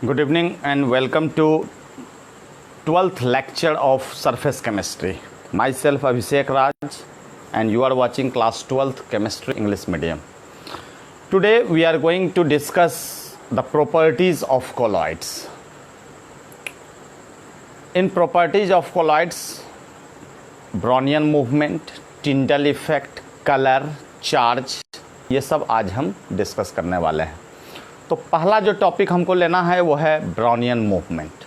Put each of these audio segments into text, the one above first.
Good evening and welcome to 12th lecture of surface chemistry. Myself Abhishek Raj and you are watching class 12th chemistry English medium. Today we are going to discuss the properties of colloids. In properties of colloids, Brownian movement, Tyndall effect, color, charge, ये सब आज हम discuss करने वाले हैं। तो पहला जो टॉपिक हमको लेना है वो है ब्राउनियन मूवमेंट।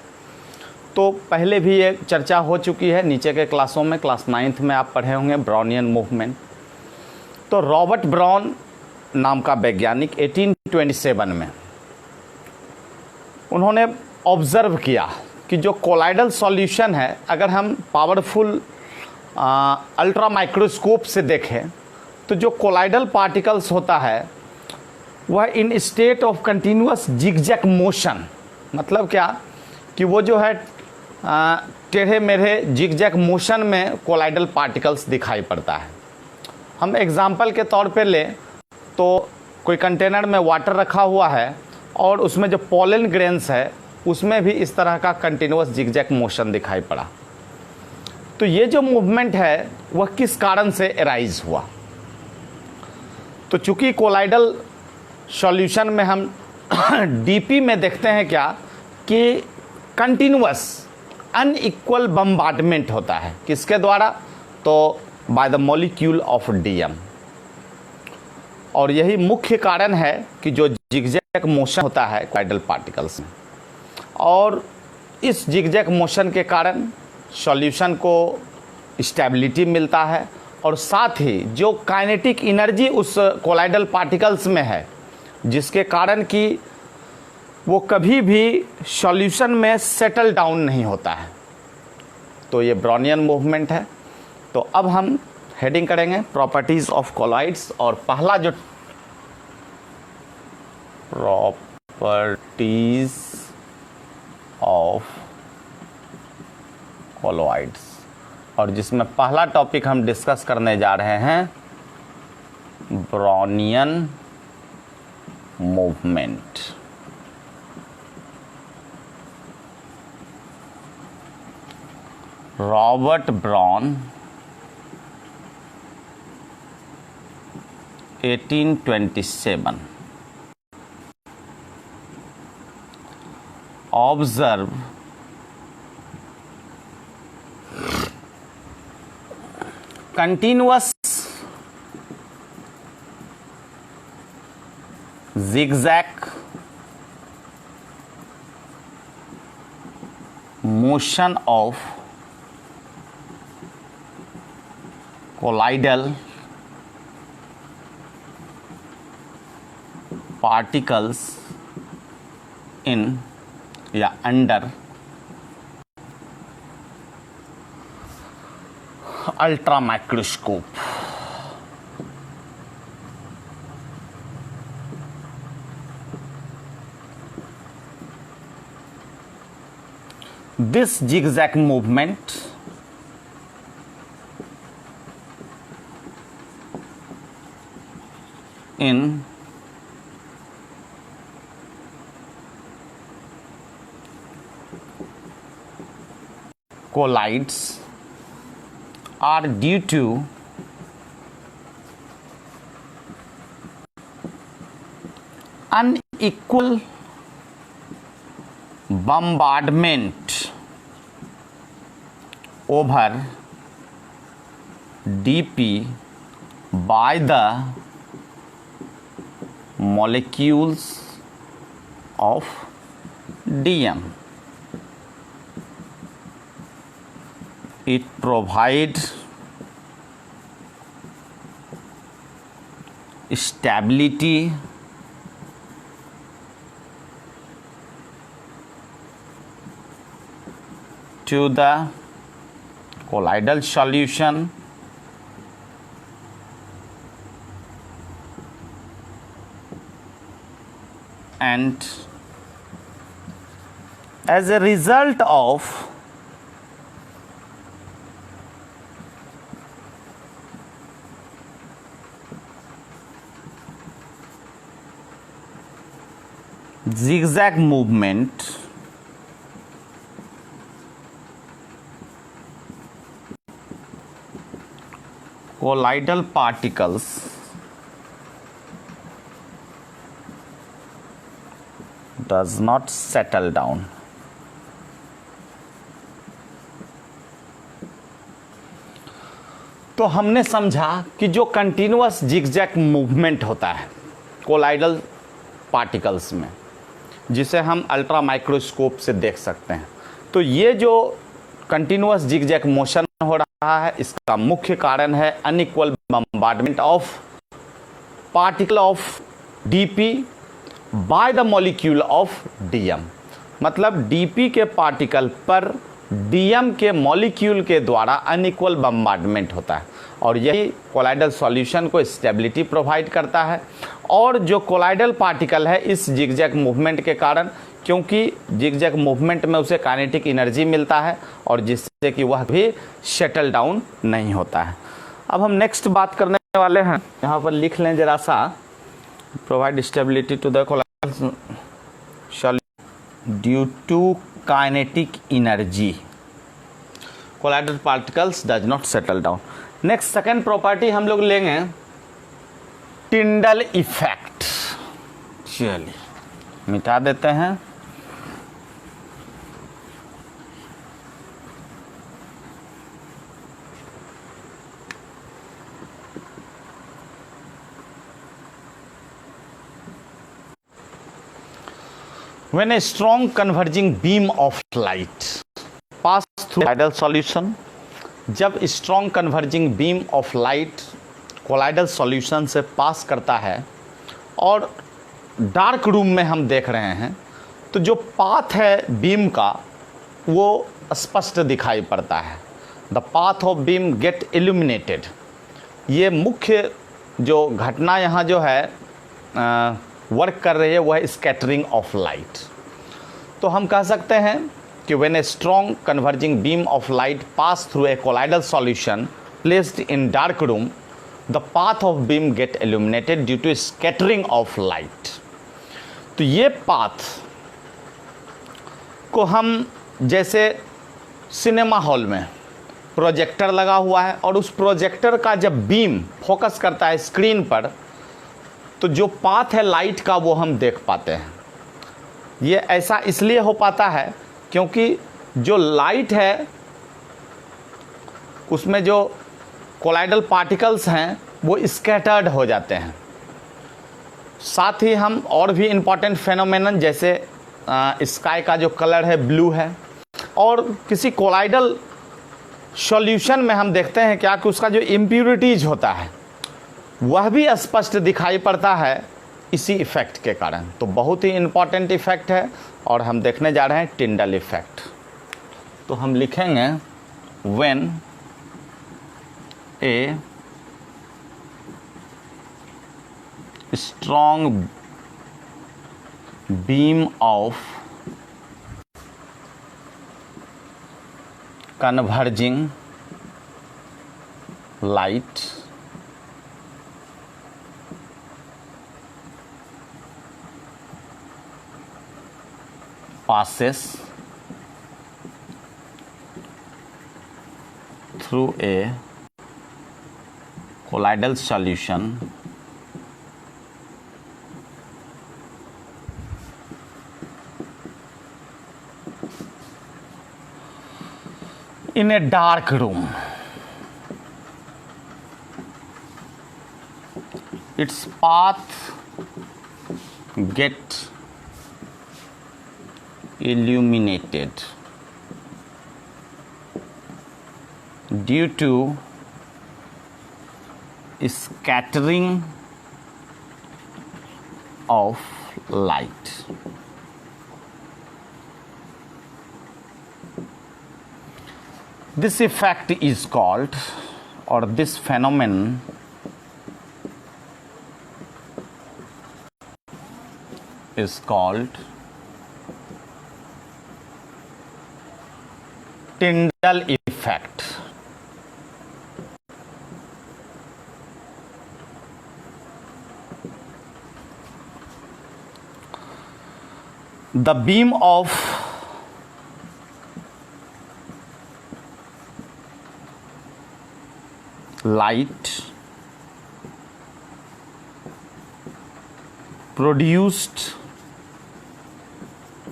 तो पहले भी ये चर्चा हो चुकी है नीचे के क्लासों में, क्लास 9th में आप पढ़े होंगे ब्राउनियन मूवमेंट। तो रॉबर्ट ब्राउन नाम का वैज्ञानिक 1827 में उन्होंने ऑब्जर्व किया कि जो कोलाइडल सॉल्यूशन है, अगर हम पावरफुल अल्ट्रा माइक्रोस्कोप से देखें तो जो कोलाइडल पार्टिकल्स होता है वह इन state of continuous zigzag motion, मतलब क्या कि वो जो है टेढ़े मेढ़े जिगजैग मोशन में कोलाइडल पार्टिकल्स दिखाई पड़ता है। हम एग्जांपल के तौर पे लें तो कोई कंटेनर में वाटर रखा हुआ है और उसमें जो पोलन ग्रेन्स है उसमें भी इस तरह का कंटिन्यूअस जिगजैग मोशन दिखाई पड़ा। तो ये जो मूवमेंट है वह किस कारण से एराइज हुआ? तो चूंकि कोलाइडल सॉल्यूशन में हम डीपी में देखते हैं क्या कि कंटिन्यूअस अनइक्वल बम्बार्डमेंट होता है। किसके द्वारा? तो by the molecule of DM. और यही मुख्य कारण है कि जो जिगजैग मोशन होता है कोलाइडल पार्टिकल्स में, और इस जिगजैग मोशन के कारण सॉल्यूशन को स्टेबिलिटी मिलता है और साथ ही जो काइनेटिक एनर्जी उस कोलाइडल पार्टिकल्स में है जिसके कारण कि वो कभी भी सॉल्यूशन में सेटल डाउन नहीं होता है। तो ये ब्राउनियन मूवमेंट है। तो अब हम हेडिंग करेंगे प्रॉपर्टीज ऑफ कोलॉइड्स, और पहला जो प्रॉपर्टीज ऑफ कोलॉइड्स, और जिसमें पहला टॉपिक हम डिस्कस करने जा रहे हैं Brownian movement. Robert brown 1827 observe continuous zigzag motion of colloidal particles in या under ultra microscope. This zigzag movement in colloids are due to unequal bombardment over dp by the molecules of dm. It provides stability to the colloidal solution and as a result of zigzag movement colloidal particles does not settle down. तो हमने समझा कि जो continuous zigzag movement होता है colloidal particles में, जिसे हम अल्ट्रा माइक्रोस्कोप से देख सकते हैं, तो ये जो कंटिन्यूअस जिगजैग मोशन हो रहा है, इसका मुख्य कारण है unequal bombardment of particle of DP by the molecule of DM. मतलब डीपी के पार्टिकल पर डीएम के मॉलिक्यूल के द्वारा अनइक्वल बम्बार्डमेंट होता है, और यही कोलाइडल सॉल्यूशन को स्टेबिलिटी प्रोवाइड करता है। और जो कोलाइडल पार्टिकल है इस जिगजैग मूवमेंट के कारण, क्योंकि जिगजैग मूवमेंट में उसे काइनेटिक एनर्जी मिलता है और जिससे कि वह भी शटल डाउन नहीं होता है। अब हम नेक्स्ट बात करने वाले हैं, यहाँ पर लिख लें जरा सा, provide stability to the colloidal due to kinetic energy colloidal particles does not settle down. Next second property हम लोग लेंगे टिंडल इफेक्ट। चलिए मिटा देते हैं। When a strong converging beam of light pass through colloidal solution, जब strong converging beam of light colloidal solution से पास करता है और डार्क रूम में हम देख रहे हैं, तो जो पाथ है बीम का वो स्पष्ट दिखाई पड़ता है। The path of beam get illuminated. ये मुख्य जो घटना यहाँ जो है वर्क कर रही है वह है स्कैटरिंग ऑफ लाइट। तो हम कह सकते हैं कि when a strong converging beam of light pass through a colloidal solution placed in dark room, the path of beam get illuminated due to scattering of light. तो ये पाथ को हम जैसे सिनेमा हॉल में प्रोजेक्टर लगा हुआ है और उस प्रोजेक्टर का जब बीम फोकस करता है स्क्रीन पर, तो जो पाथ है लाइट का वो हम देख पाते हैं। ये ऐसा इसलिए हो पाता है क्योंकि जो लाइट है उसमें जो कोलाइडल पार्टिकल्स हैं वो स्कैटर्ड हो जाते हैं। साथ ही हम और भी इम्पॉर्टेंट फेनोमेनन जैसे स्काई का जो कलर है ब्लू है, और किसी कोलाइडल सॉल्यूशन में हम देखते हैं क्या कि उसका जो इम्प्यूरिटीज होता है वह भी स्पष्ट दिखाई पड़ता है इसी इफेक्ट के कारण। तो बहुत ही इम्पॉर्टेंट इफेक्ट है और हम देखने जा रहे हैं टिंडल इफेक्ट। तो हम लिखेंगे when a strong beam of converging light passes through a colloidal solution in a dark room, its path get illuminated due to scattering of light. This effect is called, or this phenomenon is called Tyndall effect. the beam of light produced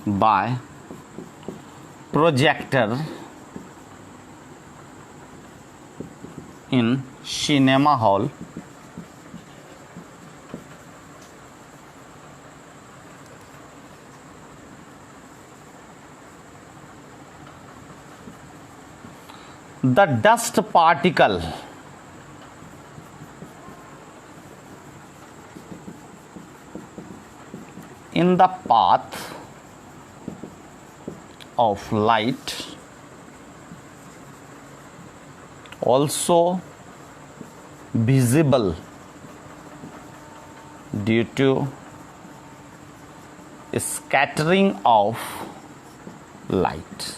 by projector in cinema hall the dust particle in the path of light also visible due to scattering of light।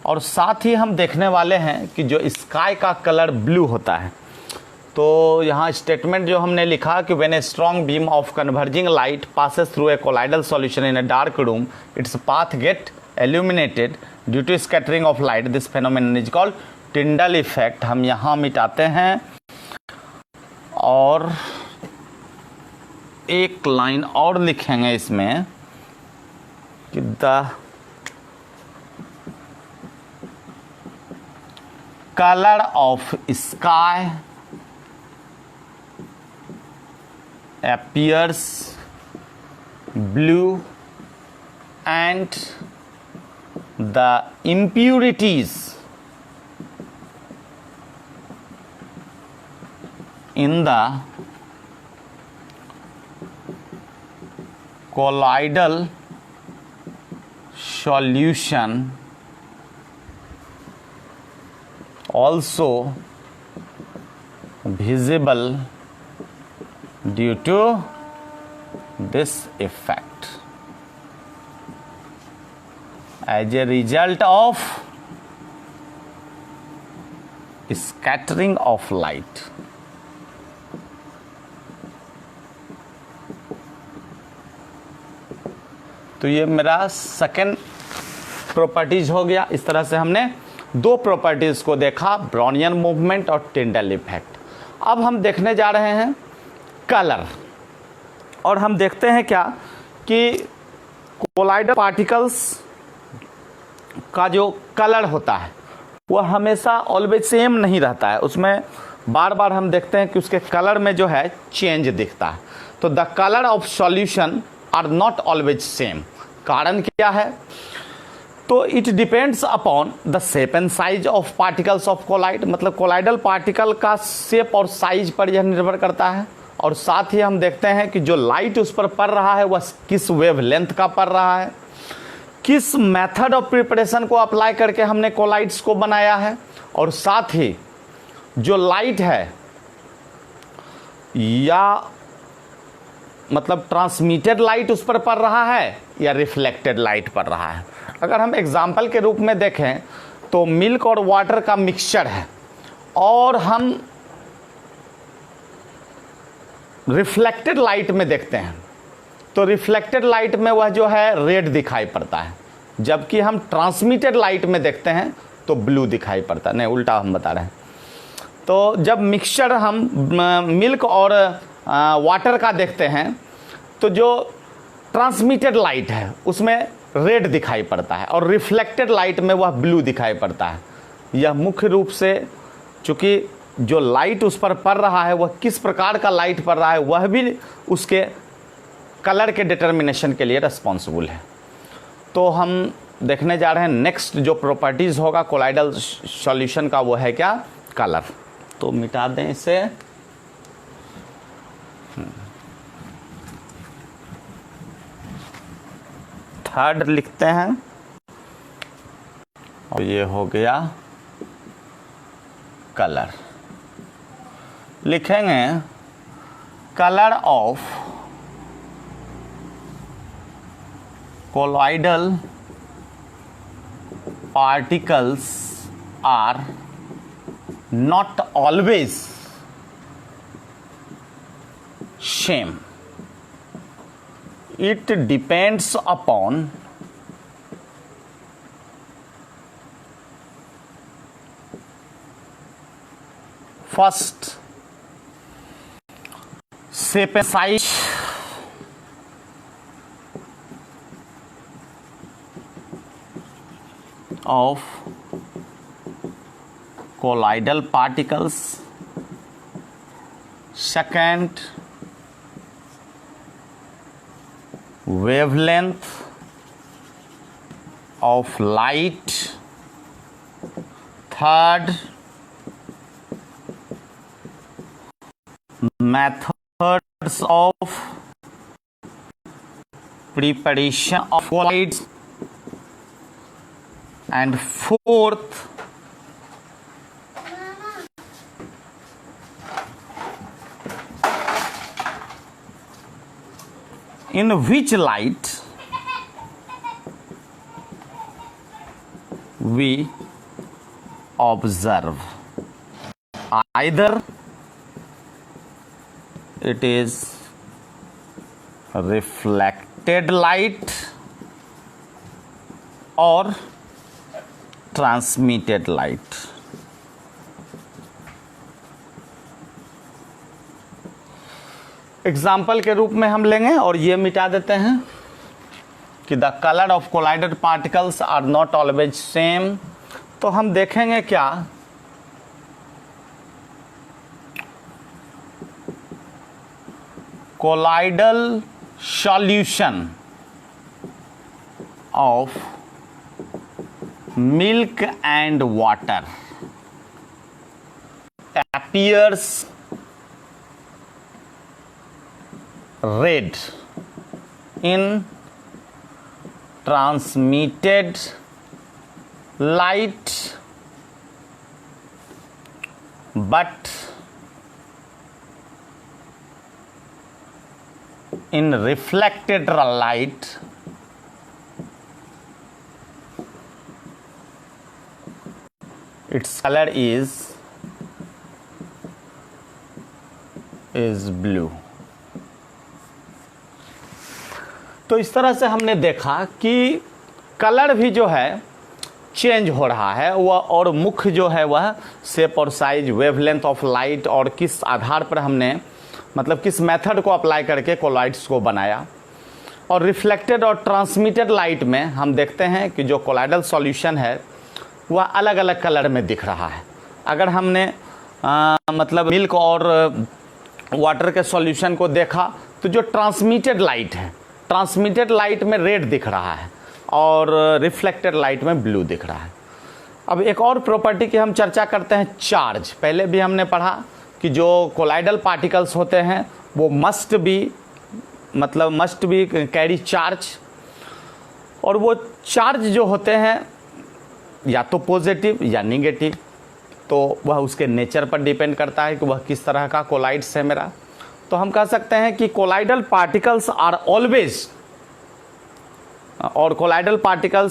और साथ ही हम देखने वाले हैं कि जो sky का colour blue होता है, तो यहाँ स्टेटमेंट जो हमने लिखा कि when a strong beam of converging light passes through a colloidal solution in a dark room its path get illuminated due to scattering of light, this phenomenon is called Tyndall effect. हम यहाँ मिटाते हैं और एक line और लिखेंगे इसमें कि the colour of sky appears blue and the impurities in the colloidal solution also visible due to this effect as a result of scattering of light। तो ये मेरा सेकेंड प्रॉपर्टीज हो गया। इस तरह से हमने दो प्रॉपर्टीज को देखा, ब्राउनियन मूवमेंट और टिंडल इफेक्ट। अब हम देखने जा रहे हैं कलर, और हम देखते हैं क्या कि कोलाइडल पार्टिकल्स का जो कलर होता है वह हमेशा ऑलवेज सेम नहीं रहता है, उसमें बार बार हम देखते हैं कि उसके कलर में जो है चेंज दिखता है। तो the colour of solution are not always same. कारण क्या है? तो it depends upon the shape and size of particles of colloid, मतलब कोलाइडल पार्टिकल का शेप और साइज पर यह निर्भर करता है। और साथ ही हम देखते हैं कि जो लाइट उस पर पड़ रहा है वह किस वेवलेंथ का पड़ रहा है, किस मेथड ऑफ प्रिपरेशन को अप्लाई करके हमने कोलाइड्स को बनाया है, और साथ ही जो लाइट है या मतलब ट्रांसमिटेड लाइट उस पर पड़ रहा है या रिफ्लेक्टेड लाइट पड़ रहा है। अगर हम एग्जाम्पल के रूप में देखें तो मिल्क और वाटर का मिक्सचर है और हम रिफ्लेक्टेड लाइट में देखते हैं तो रिफ्लेक्टेड लाइट में वह जो है रेड दिखाई पड़ता है, जबकि हम ट्रांसमिटेड लाइट में देखते हैं तो ब्लू दिखाई पड़ता है। नहीं, उल्टा हम बता रहे हैं। तो जब मिक्सचर हम मिल्क और वाटर का देखते हैं तो जो ट्रांसमिटेड लाइट है उसमें रेड दिखाई पड़ता है और रिफ्लेक्टेड लाइट में वह ब्लू दिखाई पड़ता है। यह मुख्य रूप से चूँकि जो लाइट उस पर पड़ रहा है वह किस प्रकार का लाइट पड़ रहा है वह भी उसके कलर के डिटर्मिनेशन के लिए रिस्पॉन्सिबल है। तो हम देखने जा रहे हैं नेक्स्ट जो प्रॉपर्टीज़ होगा कोलाइडल सॉल्यूशन का, वो है क्या? कलर। तो मिटा दें इसे। थर्ड लिखते हैं और ये हो गया कलर। लिखेंगे colour of colloidal particles are not always same. it depends upon first shape and size of colloidal particles, second wavelength of light, third methods of preparation of colloids, and fourth in which light we observe, either it is reflected light or transmitted light. Example के रूप में हम लेंगे और ये मिटा देते हैं कि the colour of colloided particles are not always same. तो हम देखेंगे क्या, colloidal solution of milk and water appears red in transmitted light but in reflected light its color is blue। तो इस तरह से हमने देखा कि कलर भी जो है चेंज हो रहा है वह, और मुख्य जो है वह शेप और साइज, वेवलेंथ ऑफ लाइट और किस आधार पर हमने मतलब किस मेथड को अप्लाई करके कोलाइड्स को बनाया। और रिफ्लेक्टेड और ट्रांसमिटेड लाइट में हम देखते हैं कि जो कोलाइडल सॉल्यूशन है वह अलग अलग कलर में दिख रहा है। अगर हमने मतलब मिल्क और वाटर के सॉल्यूशन को देखा तो जो ट्रांसमिटेड लाइट है, ट्रांसमिटेड लाइट में रेड दिख रहा है और रिफ्लेक्टेड लाइट में ब्लू दिख रहा है। अब एक और प्रॉपर्टी की हम चर्चा करते हैं, चार्ज। पहले भी हमने पढ़ा कि जो कोलाइडल पार्टिकल्स होते हैं वो मस्ट बी कैरी चार्ज, और वो चार्ज जो होते हैं या तो पॉजिटिव या निगेटिव, तो वह उसके नेचर पर डिपेंड करता है कि वह किस तरह का कोलाइड्स है मेरा। तो हम कह सकते हैं कि colloidal particles are always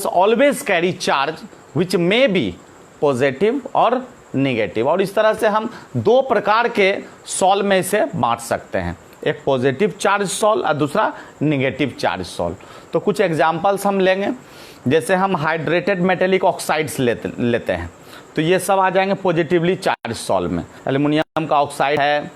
always carry charge which may be positive और निगेटिव। और इस तरह से हम दो प्रकार के सॉल में इसे बांट सकते हैं, एक पॉजिटिव चार्ज सॉल और दूसरा निगेटिव चार्ज सॉल। तो कुछ एग्जांपल्स हम लेंगे, जैसे हम हाइड्रेटेड मेटेलिक ऑक्साइड्स लेते हैं तो ये सब आ जाएंगे पॉजिटिवली चार्ज सॉल में। एल्युमिनियम का ऑक्साइड है,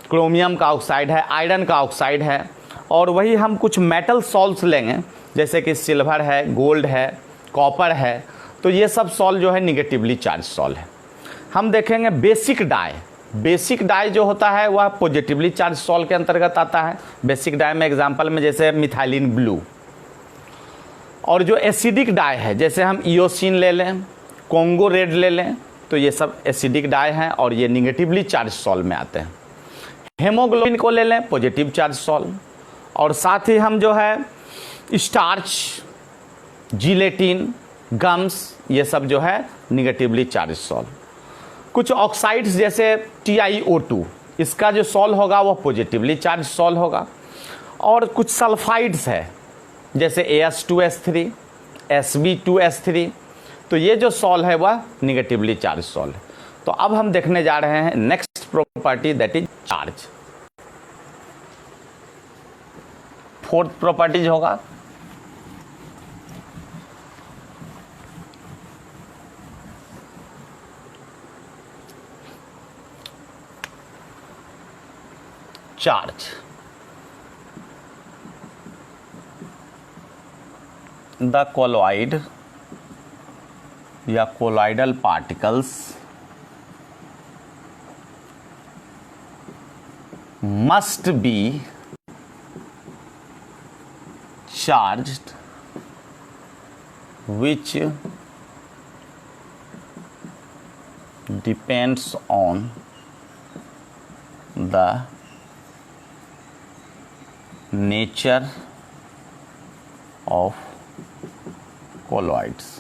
क्रोमियम का ऑक्साइड है, आयरन का ऑक्साइड है। और वही हम कुछ मेटल सॉल्ट्स लेंगे जैसे कि सिल्वर है, गोल्ड है, कॉपर है, तो ये सब सॉल जो है निगेटिवली चार्ज सॉल है। हम देखेंगे बेसिक डाई। बेसिक डाई जो होता है वह पॉजिटिवली चार्ज सॉल के अंतर्गत आता है। बेसिक डाई में एग्जांपल में जैसे मिथाइलिन ब्लू। और जो एसिडिक डाई है जैसे हम इयोसिन ले लें, कोंगो रेड ले लें, तो ये सब एसिडिक डाई हैं और ये निगेटिवली चार्ज सॉल में आते हैं। हेमोग्लोबिन को ले लें, पॉजिटिव चार्ज सॉल। और साथ ही हम जो है स्टार्च, जिलेटिन, गम्स, ये सब जो है निगेटिवली चार्ज सॉल। कुछ ऑक्साइड्स जैसे TiO2, इसका जो सॉल होगा वो पॉजिटिवली चार्ज सॉल होगा। और कुछ सल्फाइड्स है जैसे As2S3, Sb2S3, तो ये जो सॉल है वह निगेटिवली चार्ज सॉल है। तो अब हम देखने जा रहे हैं next property, that is charge. Fourth properties होगा चार्ज। द कोलॉइड या colloidal particles must be charged which depends on the nature of colloids.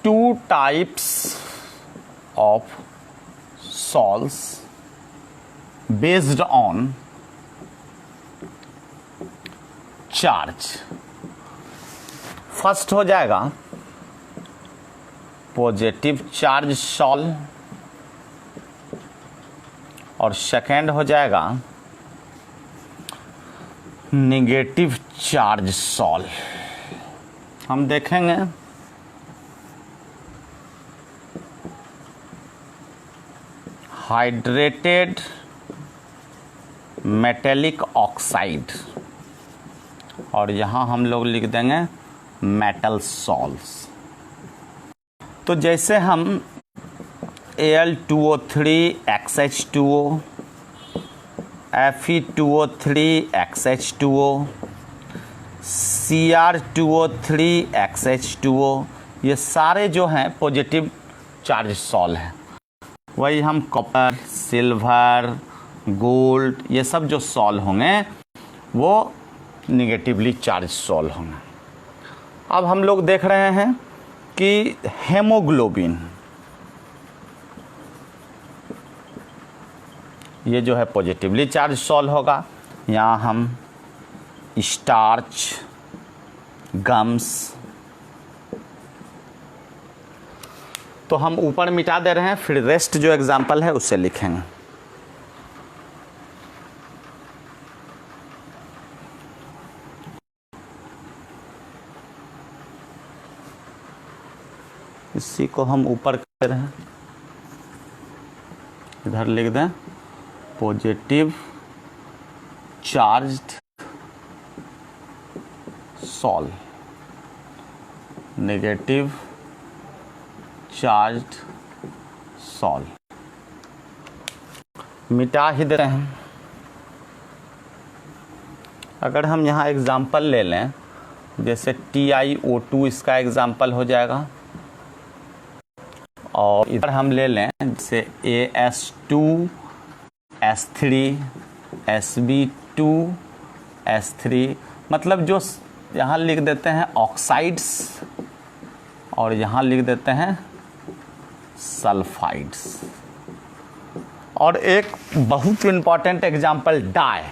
Two types of salts based on charge. First हो जाएगा पॉजिटिव चार्ज सॉल और second हो जाएगा negative charge sol. हम देखेंगे hydrated metallic oxide और यहाँ हम लोग लिख देंगे मेटल सॉल्ट्स। तो जैसे हम Al2O3 XH2O, Fe2O3 XH2O, Cr2O3 XH2O, ये सारे जो हैं पॉजिटिव चार्ज सॉल हैं। वही हम कॉपर, सिल्वर, गोल्ड, ये सब जो सॉल होंगे वो निगेटिवली चार्ज सॉल होंगे। अब हम लोग देख रहे हैं कि हेमोग्लोबिन, ये जो है पॉजिटिवली चार्ज सॉल होगा। यहाँ हम स्टार्च, गम्स, तो हम ऊपर मिटा दे रहे हैं, फिर रेस्ट जो एग्जाम्पल है उससे लिखेंगे। इसी को हम ऊपर कर रहे हैं, इधर लिख दें positive charged sol, negative charged sol, मिटा ही दे रहे हैं। अगर हम यहाँ एग्जाम्पल ले लें, जैसे TiO2 इसका एग्जाम्पल हो जाएगा, और इधर हम ले लें जैसे AS2 S3 SB2 S3, मतलब जो यहाँ लिख देते हैं ऑक्साइड्स और यहाँ लिख देते हैं सल्फाइड्स। और एक बहुत इम्पॉर्टेंट एग्जाम्पल डाई,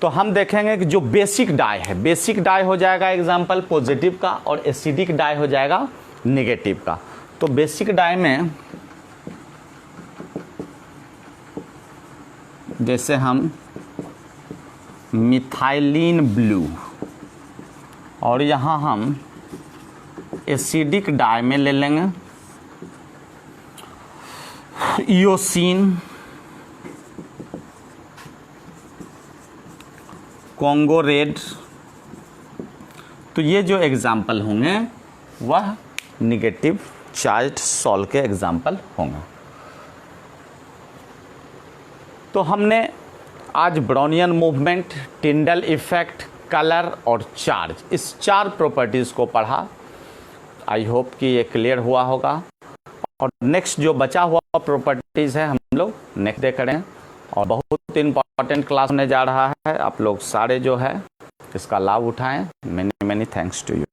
तो हम देखेंगे कि जो बेसिक डाई है, बेसिक डाई हो जाएगा एग्जाम्पल पॉजिटिव का और एसिडिक डाई हो जाएगा नेगेटिव का। तो बेसिक डाई में जैसे हम मिथाइलिन ब्लू, और यहाँ हम एसिडिक डाई में ले लेंगे इयोसिन, कॉन्गो रेड। तो ये जो एग्जाम्पल होंगे वह निगेटिव चार्ज्ड सॉल के एग्जाम्पल होंगे। तो हमने आज Brownian movement, Tyndall effect, colour और चार्ज, इस 4 प्रॉपर्टीज़ को पढ़ा। आई होप कि ये क्लियर हुआ होगा। और नेक्स्ट जो बचा हुआ प्रॉपर्टीज़ है हम लोग नेक्स्ट डे करें, और बहुत इंपॉर्टेंट क्लास होने जा रहा है। आप लोग सारे जो है इसका लाभ उठाएं। Many many thanks to you.